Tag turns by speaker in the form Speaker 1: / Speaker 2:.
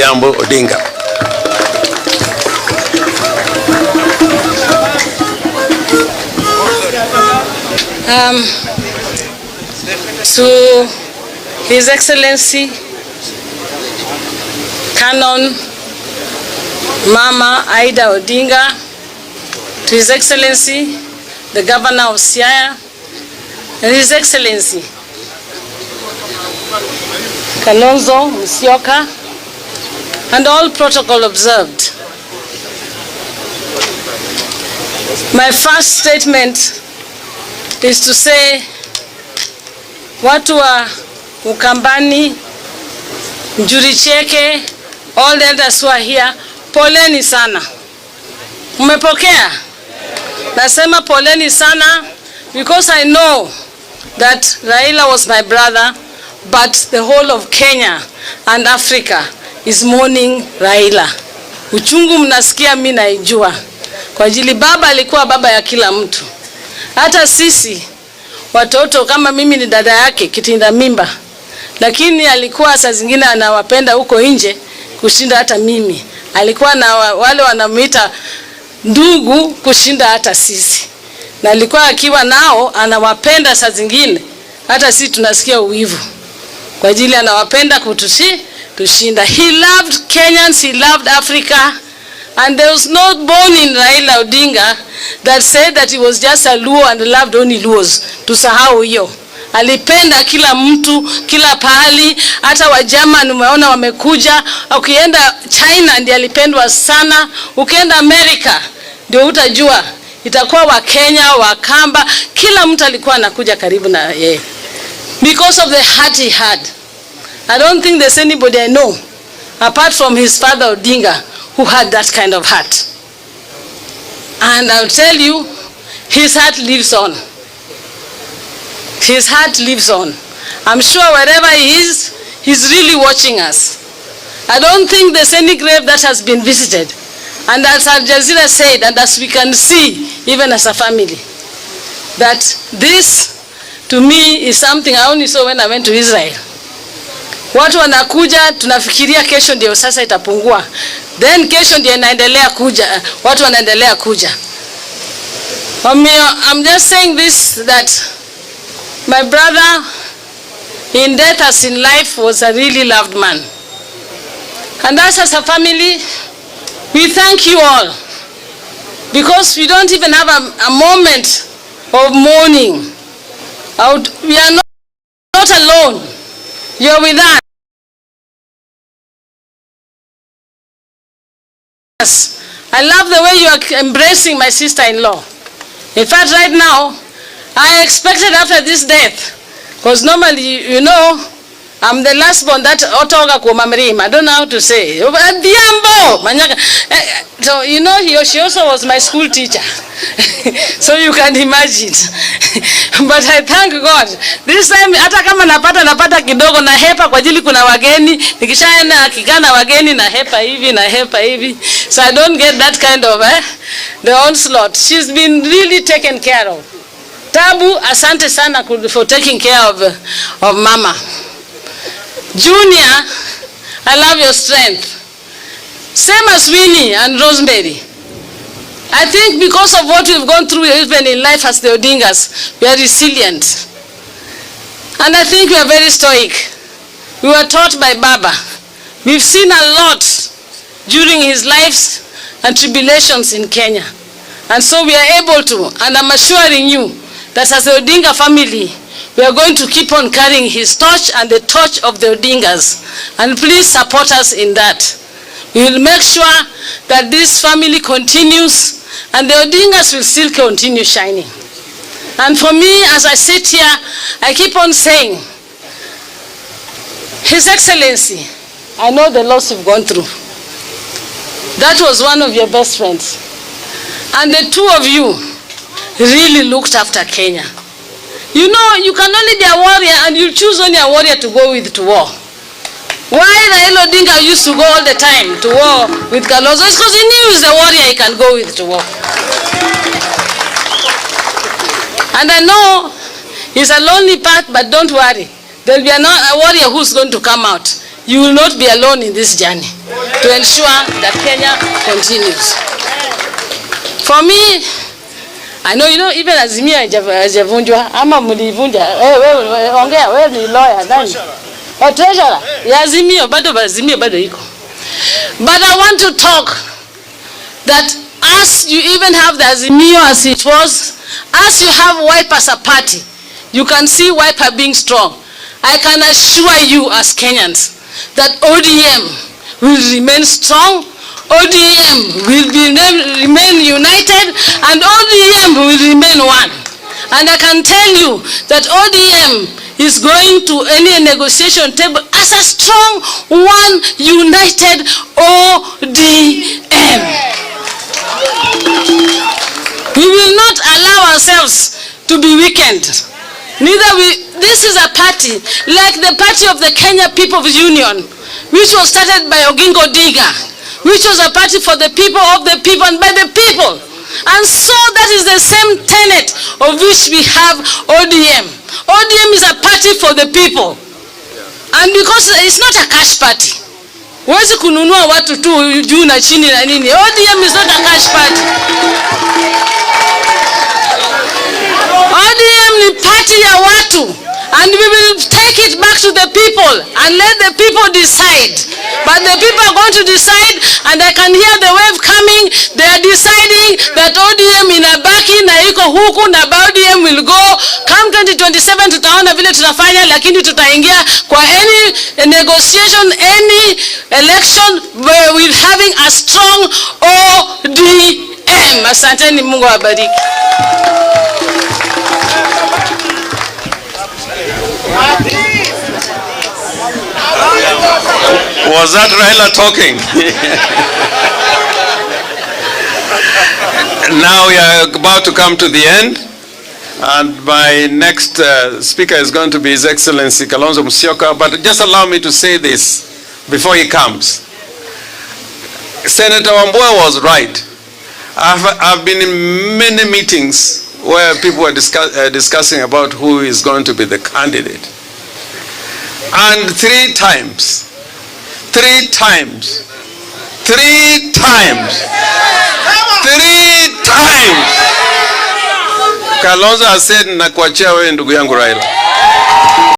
Speaker 1: Odhiambo Odinga.
Speaker 2: To His Excellency Canon Mama Aida Odinga, to His Excellency the Governor of Siaya, and His Excellency Kalonzo Musyoka, and all protocol observed. My first statement is to say, watu wa Ukambani, Njuricheke, all the elders who are here, poleni sana. Mmepokea? Nasema poleni sana because I know that Raila was my brother, but the whole of Kenya and Africa is mourning Raila. Uchungu mnasikia, mimi naijua. Kwa ajili baba alikuwa baba ya kila mtu. Hata sisi watoto, kama mimi ni dada yake kitinda mimba, lakini alikuwa saa zingine anawapenda huko nje kushinda hata mimi. Alikuwa na wale wanamuita ndugu kushinda hata sisi, na alikuwa akiwa nao anawapenda saa zingine hata sisi tunasikia uwivu, kwa ajili anawapenda tushinda. He loved Kenyans, he loved Africa, and there was no born in Raila Odinga that said that he was just a Luo and loved only Luos. Tusahau hiyo. Alipenda kila mtu, kila pahali, hata Wajerman umeona wamekuja. Ukienda China ndiye alipendwa sana, ukienda America ndio utajua itakuwa wa Kenya, wa Kamba, kila mtu alikuwa anakuja karibu na yeye because of the heart he had. I don't think there's anybody I know apart from his father Odinga who had that kind of heart. And I'll tell you, his heart lives on. His heart lives on. I'm sure wherever he is, he's really watching us. I don't think there's any grave that has been visited. And as Al Jazeera said, and as we can see, even as a family, that this, to me, is something I only saw when I went to Israel. Watu wanakuja, tunafikiria kesho ndio sasa itapungua. Then kesho ndio inaendelea kuja, watu wanaendelea kuja. I'm just saying this, that my brother in death as in life was a really loved man. And us as a family, we thank you all, because we don't even have a moment of mourning. We are not alone. You're with us. I love the way you are embracing my sister-in-law. In fact, right now, I expected after this death, because normally, you know, I'm the last born that otoga kumamrim. I don't know how to say. So you know, she also was my school teacher. So you can imagine. But I thank God. This time hata kama napata kidogo na hepa kwa ajili kuna wageni. Nikishaenda kikana wageni na hepa hivi. So I don't get that kind of the onslaught. She's been really taken care of. Tabu, asante sana for taking care of mama. Junior, I love your strength. Same as Winnie and Rosemary. I think because of what we've gone through even in life as the Odingas, we are resilient. And I think we are very stoic. We were taught by Baba. We've seen a lot during his lives and tribulations in Kenya. And so we are able to, and I'm assuring you that as the Odinga family, we are going to keep on carrying his torch and the torch of the Odingas. And please support us in that. We will make sure that this family continues and the Odingas will still continue shining. And for me, as I sit here, I keep on saying, His Excellency, I know the loss you've gone through. That was one of your best friends. And the two of you really looked after Kenya. You know, you can only be a warrior and you choose only a warrior to go with to war. Why Raila Odinga used to go all the time to war with Kalonzo? It's because he knew he's a warrior he can go with to war. And I know it's a lonely path, but don't worry. There'll be a warrior who's going to come out. You will not be alone in this journey. to ensure that Kenya continues. For me, I know, even Azimio hajavunjwa ama mlivunja. Wewe ongea, wewe ni lawyer nani? Treasurer. Ya Azimio bado iko. But I want to talk that as you even have the Azimio as it was, as you have Wiper as a party, you can see Wiper being strong. I can assure you as Kenyans that ODM will remain strong, ODM will remain united, and ODM will remain one. And I can tell you that ODM is going to any negotiation table as a strong, one, united ODM. We will not allow ourselves to be weakened. This is a party like the party of the Kenya People's Union, which was started by Odinga, which was a party for the people, of the people, and by the people. And so that is the same tenet of which we have ODM. ODM is a party for the people. And because it's not a cash party. Huwezi kununua watu tu juu na chini na nini. ODM is not a cash party. ODM ni party ya watu. And we will take it back to the people and let the people decide. But the people are going to decide, and I can hear the wave coming. They are deciding that ODM inabaki na iko huku na ODM will go. Come 2027 tutaona vile tutafanya, lakini tutaingia kwa any negotiation, any election where we're having a strong ODM. Asanteni, Mungu awabariki.
Speaker 1: Was that Raila talking? Now we are about to come to the end, and my next speaker is going to be His Excellency Kalonzo Musyoka. But just allow me to say this before he comes. Senator Wambua was right. I've been in many meetings where people were discussing about who is going to be the candidate. And three times, Kalonzo has said, nakuachia wewe ndugu yangu Raila.